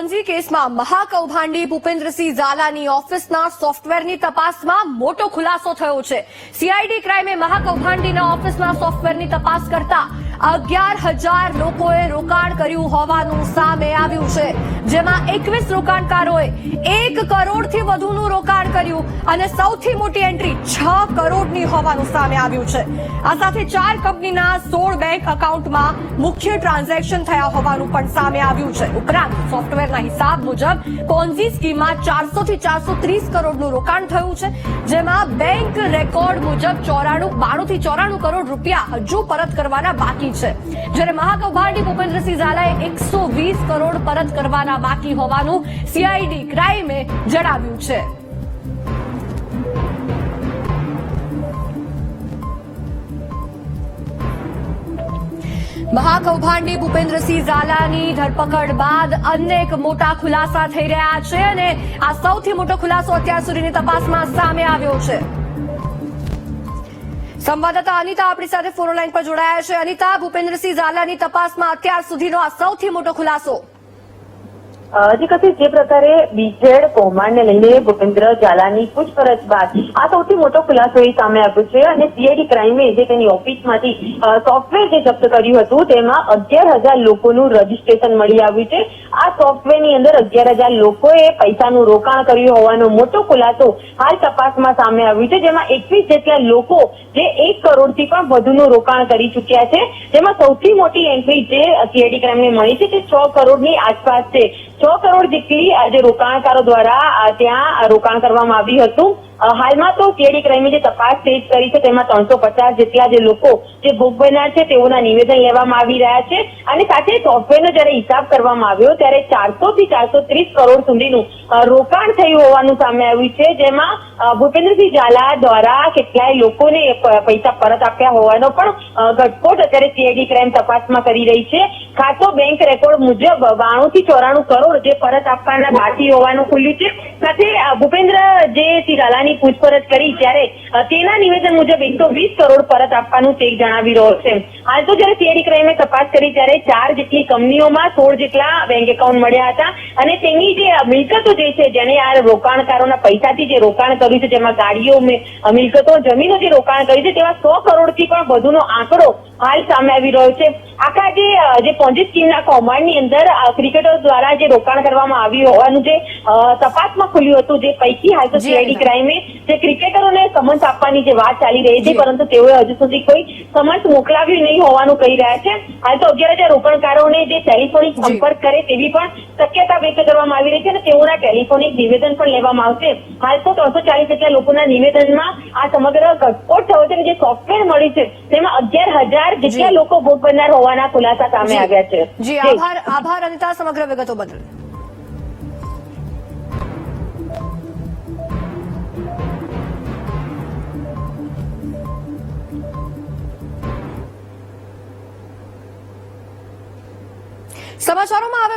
Ponzi કેસમાં મહાકૌભાંડી ભૂપેન્દ્રસિંહ ઝાલાની ઓફિસના સોફ્ટવેરની તપાસમાં મોટો ખુલાસો થયો છે। સીઆઈડી ક્રાઇમે મહાકૌભાંડીના ઓફિસના સોફ્ટવેરની તપાસ કરતા 11,000 લોકોએ રોકાણ કર્યું હોવાનું સામે આવ્યું છે, જેમાં 21 રોકાણકારોએ 1 કરોડથી વધુનું રોકાણ કર્યું અને સૌથી મોટી એન્ટ્રી 6 કરોડની હોવાનું સામે આવ્યું છે। આ સાથે 4 કંપનીના 16 બેંક એકાઉન્ટમાં મુખ્ય ટ્રાન્ઝેક્શન થયા હોવાનું પણ સામે આવ્યું છે। ઉપરાંત સોફ્ટવેરના હિસાબ મુજબ પોન્ઝી સ્કીમમાં 400 થી 430 કરોડનું રોકાણ થયું છે, જેમાં બેંક રેકોર્ડ મુજબ 92 થી 94 કરોડ રૂપિયા હજુ પરત કરવાના બાકી છે, જ્યારે મહાકૌભાંડી ભૂપેન્દ્રસિંહ ઝાલાએ 120 કરોડ પરત કરવાના બાકી હોવાનું સીઆઈડી ક્રાઇમે જણાવ્યું છે। મહાકૌભાંડી ભૂપેન્દ્રસિંહ ઝાલાની ધરપકડ બાદ અનેક મોટા ખુલાસા થઈ રહ્યા છે અને આ સૌથી મોટો ખુલાસો અત્યાર સુધીની તપાસમાં સામે આવ્યો છે। સંવાદદાતા અનિતા આપણી સાથે ફોન લાઈન પર જોડાયા છે। અનિતા, ભૂપેન્દ્રસિંહ ઝાલાની તપાસમાં અત્યાર સુધીનો આ સૌથી મોટો ખુલાસો। જે પ્રકારે બીજેડ કૌભાંડને લઈને ભૂપેન્દ્ર ઝાલાની પૂછપરછ બાદ આ સૌથી મોટો ખુલાસો એ સામે આવ્યો છે અને સીઆઈડી ક્રાઇમે જે તેની ઓફિસમાંથી સોફ્ટવેર જે જપ્ત કર્યું હતું તેમાં 11,000 લોકોનું રજીસ્ટ્રેશન મળી આવ્યું છે। આ સોફ્ટવેરની અંદર 11,000 લોકોએ પૈસાનું રોકાણ કર્યું હોવાનો મોટો ખુલાસો હાલ તપાસમાં સામે આવ્યું છે, જેમાં 21 જેટલા લોકો જે 1 કરોડથી પણ વધુનું રોકાણ કરી ચૂક્યા છે, જેમાં સૌથી મોટી એન્ટ્રી જે સીઆઈડી ક્રાઇમને મળી છે તે 6 કરોડની આસપાસ છે। 6 કરોડ જેટલી આજે રોકાણકારો દ્વારા ત્યાં રોકાણ કરવામાં આવ્યું હતું। હાલમાં તો સીઆઈડી ક્રાઇમે જે તપાસ તેજ કરી છે તેમાં 350 જેટલા જે લોકો જે ભોગ બનનાર છે તેઓના નિવેદન લેવામાં આવી રહ્યા છે અને સાથે સોફ્ટવેરનો જયારે હિસાબ કરવામાં આવ્યો ત્યારે 400 થી 430 કરોડ સુધીનું રોકાણ થયું હોવાનું સામે આવ્યું છે, જેમાં ભૂપેન્દ્રસિંહ ઝાલા દ્વારા કેટલાય લોકોને પૈસા પરત આપ્યા હોવાનો પણ ઘટસ્ફોટ અત્યારે સીઆઈડી ક્રાઇમ તપાસમાં કરી રહી છે। ખાસો બેંક રેકોર્ડ મુજબ 92 થી 94 કરોડ જે પરત આપવાના બાકી હોવાનું ખુલ્યું છે। સાથે ભૂપેન્દ્ર જે શ્રી ઝાલાની પૂછપરછ કરી ત્યારે તેના નિવેદન મુજબ 120 કરોડ પરત આપવાનું તે જણાવી રહ્યો છે। હાલ તો જયારે સીઆઈડી ક્રાઇમે તપાસ કરી ત્યારે 4 જેટલી કંપનીઓમાં 16 જેટલા બેંક એકાઉન્ટ મળ્યા હતા અને તેની જે મિલકતો જે છે જેને આ રોકાણકારોના પૈસાથી જે રોકાણ કર્યું છે, જેમાં ગાડીઓ, મિલકતો, જમીનો જે રોકાણ કર્યું છે તેવા 100 કરોડથી પણ વધુનો આંકડો હાલ સામે આવી રહ્યો છે। આખા જે પોન્ઝી સ્કીમના કૌભાંડની અંદર ક્રિકેટરો દ્વારા જે રોકાણ કરવામાં આવ્યું હોવાનું જે તપાસમાં ખુલ્યું હતું, જે પૈકી હાલ તો સીઆઈડી ક્રાઇમે જે ક્રિકેટરોને સમન્સ આપવાની જે વાત ચાલી રહી છે, પરંતુ તેઓએ હજુ સુધી કોઈ સમન્સ મોકલાવ્યું નહીં હોવાનું કહી રહ્યા છે। હાલ તો 11,000 રોકાણકારોને જે ટેલિફોનિક સંપર્ક કરે તેવી પણ શક્યતા વ્યક્ત કરવામાં આવી રહી છે અને તેઓના ટેલિફોનિક નિવેદન પણ લેવામાં આવશે। હાલ તો 340 જેટલા લોકોના નિવેદનમાં આ સમગ્ર ઘટસ્ફોટ થયો છે અને જે સોફ્ટવેર મળી છે તેમાં 11,000 જેટલા લોકો ભોગ બનનાર હોવાના ખુલાસા સામે આવ્યા છે। જી, આભાર અનિતા સમગ્ર વિગતો બદલ। સમાચારોમાં હવે